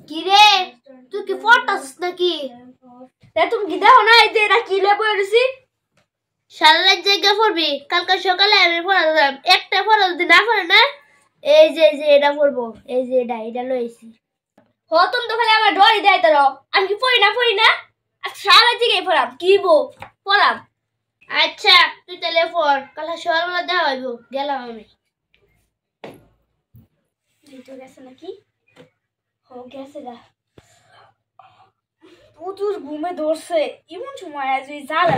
কি রে তুই কি পড়তাছিস নাকি? তুমি কি দেখো না এই যে এরা কি লেবো এসেছি সারা রাত জায়গা পড়বি। কালকে সকালে আমি পড়া দিলাম, একটা পড়া যদি না পড়ে না এই যে এটা পড়বো, এই যে এটা লইছি। তুমি তো খালি আমার ডরি দেয় তোর, আমি কি পড়ি না সারা রাত জায়গায় পড়াম কি পড়াম। আচ্ছা তুই তাহলে পড়, কালকে সকালবেলা দেখা হইব। গেলাম আমি। গেছে নাকি? গেছে গা। প্রচুর ঘুমে ধরছে, এমন সময় আজ ওই জ্বালা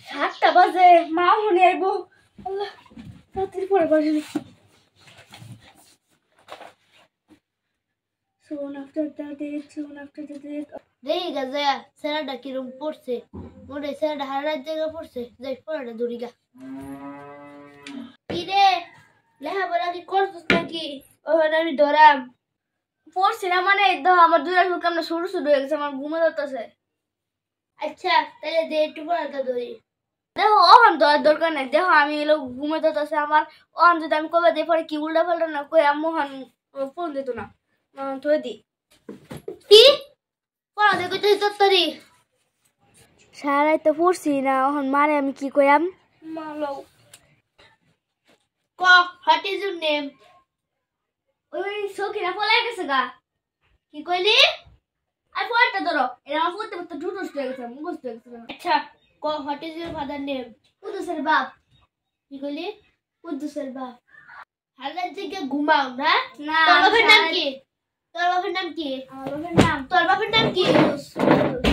সাতটা বাজে, মা মনে আইব। আল্লাহ রাত্রির পরে বাজে। Soon after the date. দেখি গা যায় স্যারটা কিরম পড়ছে, মনে স্যারটা হারার জায়গা পড়ছে, যাই পড়াটা ধরি গা। কি রে লেখাপড়া কি করছিস নাকি? ওখানে আমি ধরাম পড়ছি না মানে আমার দুই চোখ আমরা শুরু হয়ে গেছে, আমার ঘুমে ধরতেছে। আচ্ছা তাহলে দে একটু পড়াটা ধরি। দেখো ওখান ধরার দরকার নাই, দেখো আমি এলো ঘুমে ধরতেছে আমার। ওখান যদি আমি কবে দিয়ে পরে কি উল্টা পাল্টা না কই মোহন ফোন দিত না ধরে দি কি পড়া দেখো তুই তত্তরি সারাই তো পড়ছি না, ওখান মারে আমি কি কইয়াম মালো ক হোয়াট ইজ ইউর নেম। ওই সখিনা পলাই গেছে গা। কি কইলি? আর পড়াটা ধরো, এটা আমার পড়তে পড়তে ঢুটুস হয়ে গেছে, মুখস্থ হয়ে গেছে। আচ্ছা ক what is your father name. কুদ্দুসের বাপ। কি কইলি? কুদ্দুসের বাপ। হালার দিকে ঘুমাও না? না। তোর বাপের নাম কি? তোর বাপের নাম কি? আমার বাপের নাম। তোর বাপের নাম কি?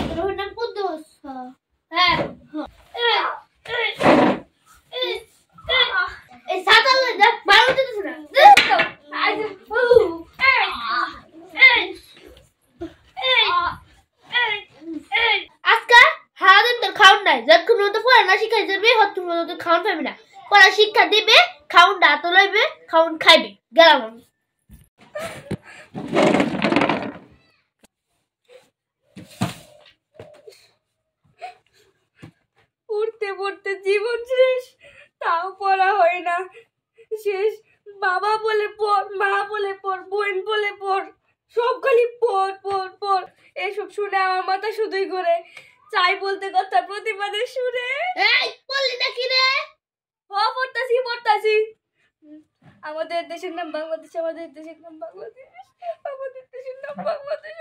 তোর বাপের নাম কুদ্দুস। হ্যাঁ। এই সাতাল দেখ বারো দিতেছ না। আজকে হারাদিন তোর খাউন নাই, যতক্ষণ মতো পড়া না শিখাই যাবে ততক্ষণ মতো খাউন পাবি না। পড়া শিক্ষা দিবে, খাউন ডাতো লইবে, খাউন খাইবে। গেলাম আমি। পড়তে পড়তে জীবন শেষ, তাও পড়া হয় না। শেষ বাবা বলে পড়, মা বলে পড়, বোন বলে পড়, সব খালি পড় পড় পড়। এসব শুনে আমার মাথা শুধুই করে চাই বলতে কথা প্রতিবাদে শুনে। এই বললি না কি রে? পড়তাছি। আমাদের দেশের নাম বাংলাদেশ, আমাদের দেশের নাম বাংলাদেশ, আমাদের দেশের নাম বাংলাদেশ।